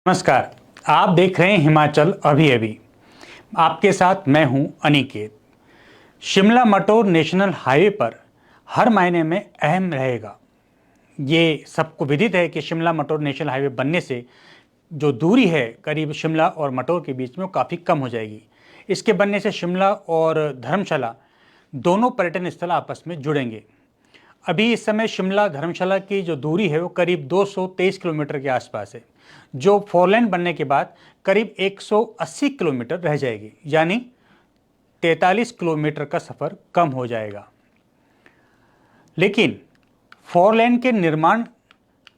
नमस्कार। आप देख रहे हैं हिमाचल अभी अभी। आपके साथ मैं हूं अनिकेत। शिमला मटोर नेशनल हाईवे पर हर महीने में अहम रहेगा। ये सबको विदित है कि शिमला मटोर नेशनल हाईवे बनने से जो दूरी है करीब शिमला और मटोर के बीच में वो काफ़ी कम हो जाएगी। इसके बनने से शिमला और धर्मशाला दोनों पर्यटन स्थल आपस में जुड़ेंगे। अभी इस समय शिमला धर्मशाला की जो दूरी है वो करीब 223 किलोमीटर के आसपास है, जो फोर लेन बनने के बाद करीब 180 किलोमीटर रह जाएगी, यानी 43 किलोमीटर का सफ़र कम हो जाएगा। लेकिन फोर लेन के निर्माण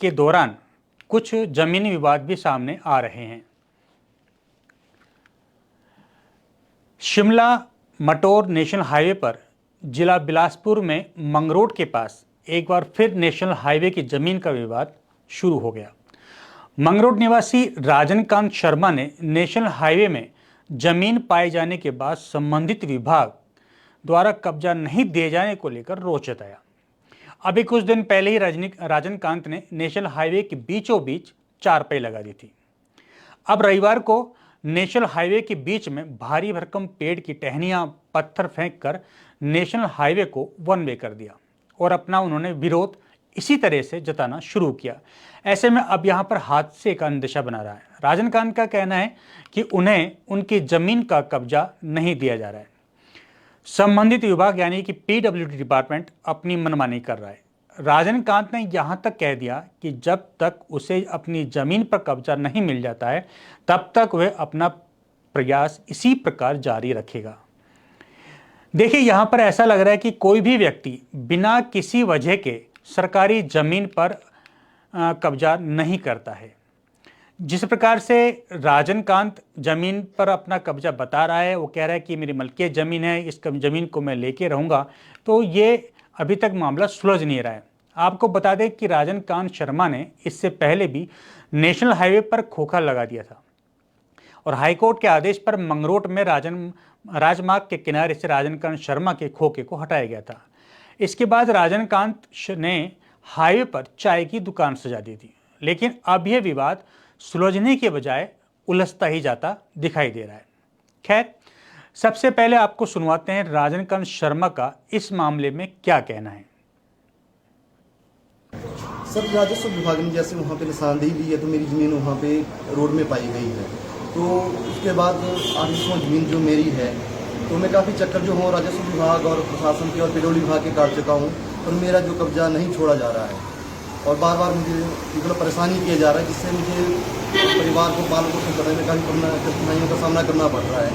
के दौरान कुछ जमीनी विवाद भी सामने आ रहे हैं। शिमला मटोर नेशनल हाईवे पर जिला बिलासपुर में मंगरोड के पास एक बार फिर नेशनल हाईवे की जमीन का विवाद शुरू हो गया। मंगरोड निवासी राजनकांत शर्मा ने नेशनल हाईवे में जमीन पाए जाने के बाद संबंधित विभाग द्वारा कब्जा नहीं दिए जाने को लेकर रोष जताया। अभी कुछ दिन पहले ही राजनकांत ने नेशनल हाईवे के बीचों बीच चारपाई लगा दी थी। अब रविवार को नेशनल हाईवे के बीच में भारी भरकम पेड़ की टहनियां पत्थर फेंक कर नेशनल हाईवे को वन वे कर दिया और अपना उन्होंने विरोध इसी तरह से जताना शुरू किया। ऐसे में अब यहाँ पर हादसे का अंदेशा बना रहा है। राजनकांत का कहना है कि उन्हें उनकी जमीन का कब्जा नहीं दिया जा रहा है। संबंधित विभाग यानी कि पीडब्ल्यूडी डिपार्टमेंट अपनी मनमानी कर रहा है। राजनकांत ने यहाँ तक कह दिया कि जब तक उसे अपनी जमीन पर कब्जा नहीं मिल जाता है तब तक वह अपना प्रयास इसी प्रकार जारी रखेगा। देखिए, यहाँ पर ऐसा लग रहा है कि कोई भी व्यक्ति बिना किसी वजह के सरकारी जमीन पर कब्जा नहीं करता है। जिस प्रकार से राजनकांत जमीन पर अपना कब्जा बता रहा है, वो कह रहा है कि मेरी मलकियत ज़मीन है, इस ज़मीन को मैं लेके रहूँगा, तो ये अभी तक मामला सुलझ नहीं रहा है। आपको बता दें कि राजनकांत शर्मा ने इससे पहले भी नेशनल हाईवे पर खोखा लगा दिया था और हाईकोर्ट के आदेश पर मंगरोट में राजमार्ग के किनारे से राजनकांत शर्मा के खोखे को हटाया गया था। इसके बाद राजनकांत ने हाईवे पर चाय की दुकान सजा दी थी, लेकिन अब यह विवाद सुलझने के बजाय उलझता ही जाता दिखाई दे रहा है। खैर, सबसे पहले आपको सुनवाते हैं राजनकांत शर्मा का इस मामले में क्या कहना है। सर, राजस्व विभाग ने जैसे वहाँ पे निशानदेही दी है तो मेरी ज़मीन वहाँ पे रोड में पाई गई है, तो उसके बाद आर्टिसों ज़मीन जो मेरी है तो मैं काफ़ी चक्कर जो हूँ राजस्व विभाग और प्रशासन के और पेट्रोल विभाग के काट चुका हूँ, और मेरा जो कब्जा नहीं छोड़ा जा रहा है और बार बार मुझे मतलब परेशानी किया जा रहा है, जिससे मुझे परिवार को पालन पोषण करने में काफ़ी कठिनाइयों का सामना करना पड़ रहा है।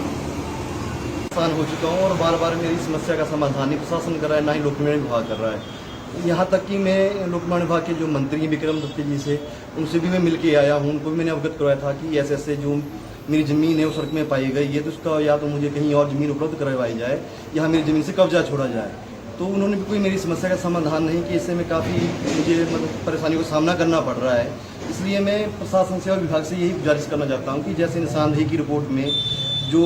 परेशान हो चुका हूँ और बार बार मेरी समस्या का समाधान नहीं प्रशासन कर रहा है, ना ही लोक निर्माण विभाग कर रहा है। यहाँ तक कि मैं लोक निर्माण विभाग के जो मंत्री विक्रम दत्ते जी से उनसे भी मैं मिल के आया हूँ। उनको भी मैंने अवगत करवाया था कि ऐसे ऐसे जो मेरी ज़मीन है वो सड़क में पाई गई है, तो उसका या तो मुझे कहीं और ज़मीन उपलब्ध करवाई जाए या मेरी ज़मीन से कब्जा छोड़ा जाए। तो उन्होंने भी कोई मेरी समस्या का समाधान नहीं किया। इससे मैं काफ़ी मुझे मतलब परेशानियों का सामना करना पड़ रहा है। इसलिए मैं प्रशासन से और विभाग से यही गुजारिश करना चाहता हूँ कि जैसे निशानदेही की रिपोर्ट में जो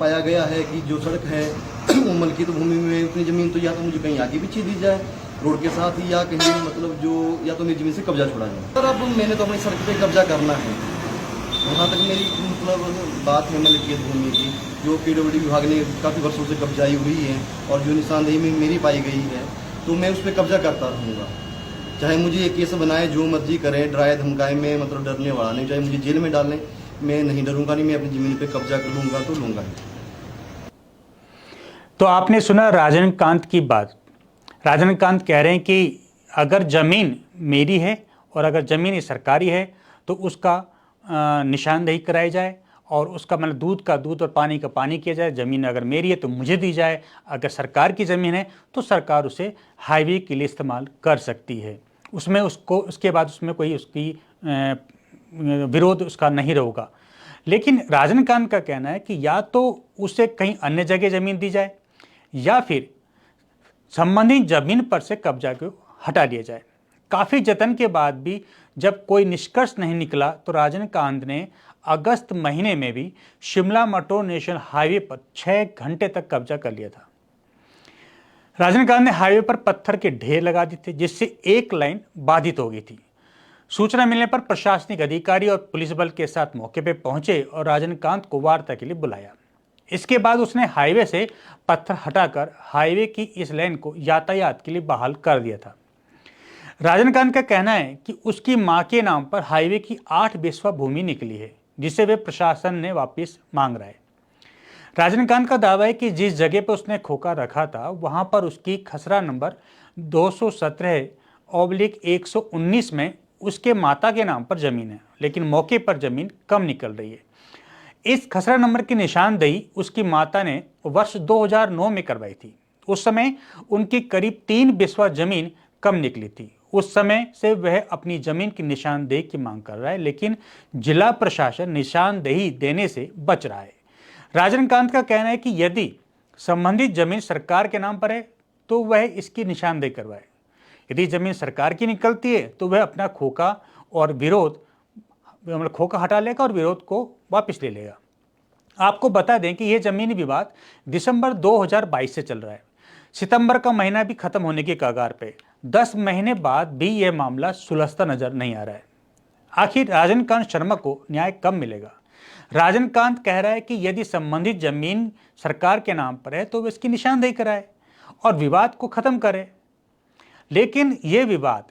पाया गया है कि जो सड़क है वो मलकियत भूमि में उतनी ज़मीन तो या तो मुझे कहीं आगे पीछे दी जाए रोड के साथ ही, या कहीं मतलब जो या तो मेरी ज़मीन से कब्जा छोड़ा जाए। सर, अब मैंने तो अपनी सड़क पे कब्जा करना है। वहाँ तक मेरी मतलब बात है मलकियत भूमि की, जो पीडब्ल्यूडी विभाग ने काफ़ी वर्षों से कब्जाई हुई है और जो निशानदेही में मेरी पाई गई है, तो मैं उस पर कब्जा करता रहूँगा। चाहे मुझे ये केस बनाए, जो मर्जी करें, डराए धमकाए, मैं मतलब डरने वाला नहीं। चाहे मुझे जेल में डालें, मैं नहीं डरूंगा, नहीं, मैं अपनी ज़मीन पे कब्जा कर लूँगा तो लूँगा ही। तो आपने सुना राजनकांत की बात। राजनकांत कह रहे हैं कि अगर ज़मीन मेरी है और अगर ज़मीन सरकारी है तो उसका निशानदेही कराई जाए और उसका मतलब दूध का दूध और पानी का पानी किया जाए। ज़मीन अगर मेरी है तो मुझे दी जाए, अगर सरकार की ज़मीन है तो सरकार उसे हाईवे के लिए इस्तेमाल कर सकती है। उसमें उसको उसके बाद उसमें कोई उसकी विरोध उसका नहीं रहेगा। लेकिन राजनकांत का कहना है कि या तो उसे कहीं अन्य जगह ज़मीन दी जाए या फिर संबंधित ज़मीन पर से कब्जा को हटा दिया जाए। काफ़ी जतन के बाद भी जब कोई निष्कर्ष नहीं निकला तो राजनकांत ने अगस्त महीने में भी शिमला मटोर नेशनल हाईवे पर 6 घंटे तक कब्जा कर लिया था। राजनकांत ने हाईवे पर पत्थर के ढेर लगा दिए थे, जिससे एक लाइन बाधित हो गई थी। सूचना मिलने पर प्रशासनिक अधिकारी और पुलिस बल के साथ मौके पर पहुंचे और राजनकांत को वार्ता के लिए बुलाया। इसके बाद उसने हाईवे से पत्थर हटाकर हाईवे की इस लेन को यातायात के लिए बहाल कर दिया था। राजनकांत का कहना है कि उसकी मां के नाम पर हाईवे की 8 बिस्वा भूमि निकली है, जिसे वे प्रशासन ने वापस मांग रहा है। राजनकांत का दावा है कि जिस जगह पर उसने खोखा रखा था वहां पर उसकी खसरा नंबर 217/119 में उसके माता के नाम पर जमीन है, लेकिन मौके पर जमीन कम निकल रही है। इस खसरा नंबर की निशानदेही उसकी माता ने वर्ष 2009 में करवाई थी। उस समय उनकी करीब 3 बिस्वा जमीन कम निकली थी। उस समय से वह अपनी जमीन की निशानदेही की मांग कर रहा है, लेकिन जिला प्रशासन निशानदेही देने से बच रहा है। राजनकांत का कहना है कि यदि संबंधित जमीन सरकार के नाम पर है तो वह इसकी निशानदेही करवाए। यदि जमीन सरकार की निकलती है तो वह अपना खोखा और विरोध खोखा हटा लेगा और विरोध को वापस ले लेगा। आपको बता दें कि यह जमीनी विवाद दिसंबर 2022 से चल रहा है। सितंबर का महीना भी खत्म होने के कगार पे 10 महीने बाद भी यह मामला सुलझता नजर नहीं आ रहा है। आखिर राजनकांत शर्मा को न्याय कब मिलेगा? राजनकांत कह रहा है कि यदि संबंधित जमीन सरकार के नाम पर है तो वह इसकी निशानदेही कराए और विवाद को खत्म करे, लेकिन यह विवाद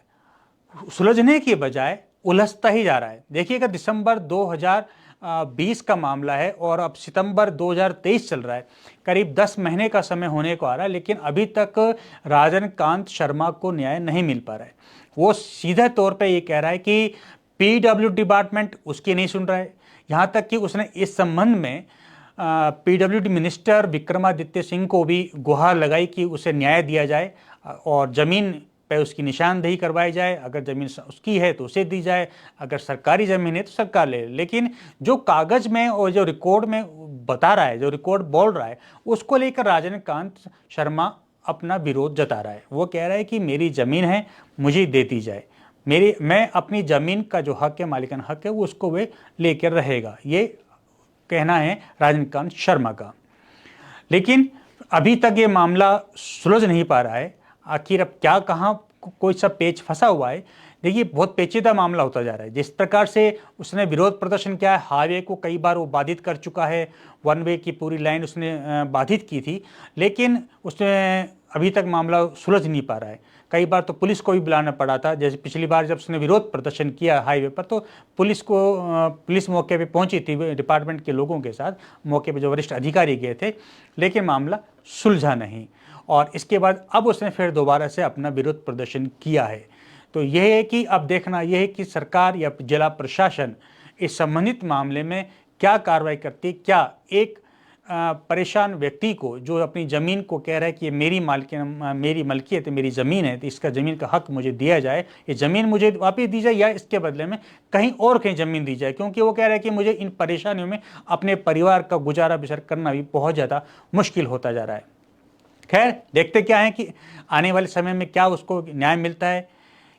सुलझने की बजाय उलझता ही जा रहा है। देखिएगा, दिसंबर 2020 का मामला है और अब सितंबर 2023 चल रहा है। करीब 10 महीने का समय होने को आ रहा है, लेकिन अभी तक राजनकांत शर्मा को न्याय नहीं मिल पा रहा है। वो सीधे तौर पे ये कह रहा है कि पीडब्ल्यू डिपार्टमेंट उसकी नहीं सुन रहा है। यहाँ तक कि उसने इस संबंध में पीडब्ल्यूडी मिनिस्टर विक्रमादित्य सिंह को भी गुहार लगाई कि उसे न्याय दिया जाए और ज़मीन पे उसकी निशानदेही करवाई जाए। अगर ज़मीन उसकी है तो उसे दी जाए, अगर सरकारी ज़मीन है तो सरकार ले। लेकिन जो कागज़ में और जो रिकॉर्ड में बता रहा है, जो रिकॉर्ड बोल रहा है, उसको लेकर राजनकांत शर्मा अपना विरोध जता रहा है। वो कह रहा है कि मेरी ज़मीन है, मुझे दे दी जाए। मैं अपनी ज़मीन का जो हक है, मालिकाना हक है, वो उसको वे लेकर रहेगा। ये कहना है राजनकांत शर्मा का। लेकिन अभी तक ये मामला सुलझ नहीं पा रहा है। आखिर अब क्या कहाँ कोई सा पेच फंसा हुआ है। देखिए, बहुत पेचीदा मामला होता जा रहा है। जिस प्रकार से उसने विरोध प्रदर्शन किया है, हाईवे को कई बार वो बाधित कर चुका है, वन वे की पूरी लाइन उसने बाधित की थी, लेकिन उसने अभी तक मामला सुलझ नहीं पा रहा है। कई बार तो पुलिस को भी बुलाना पड़ा था। जैसे पिछली बार जब उसने विरोध प्रदर्शन किया हाईवे पर, तो पुलिस मौके पे पहुंची थी डिपार्टमेंट के लोगों के साथ। मौके पे जो वरिष्ठ अधिकारी गए थे, लेकिन मामला सुलझा नहीं। और इसके बाद अब उसने फिर दोबारा से अपना विरोध प्रदर्शन किया है। तो यह है कि अब देखना यह है कि सरकार या जिला प्रशासन इस संबंधित मामले में क्या कार्रवाई करती है। क्या एक परेशान व्यक्ति को, जो अपनी ज़मीन को कह रहा है कि ये मेरी मलकियत है, मेरी ज़मीन है, तो इसका ज़मीन का हक मुझे दिया जाए, ये ज़मीन मुझे वापस दी जाए या इसके बदले में कहीं ज़मीन दी जाए, क्योंकि वो कह रहा है कि मुझे इन परेशानियों में अपने परिवार का गुजारा बसर करना भी बहुत ज़्यादा मुश्किल होता जा रहा है। खैर, देखते क्या है कि आने वाले समय में क्या उसको न्याय मिलता है,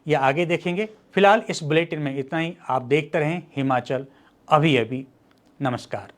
या आगे देखेंगे। फिलहाल इस बुलेटिन में इतना ही। आप देखते रहें हिमाचल अभी अभी। नमस्कार।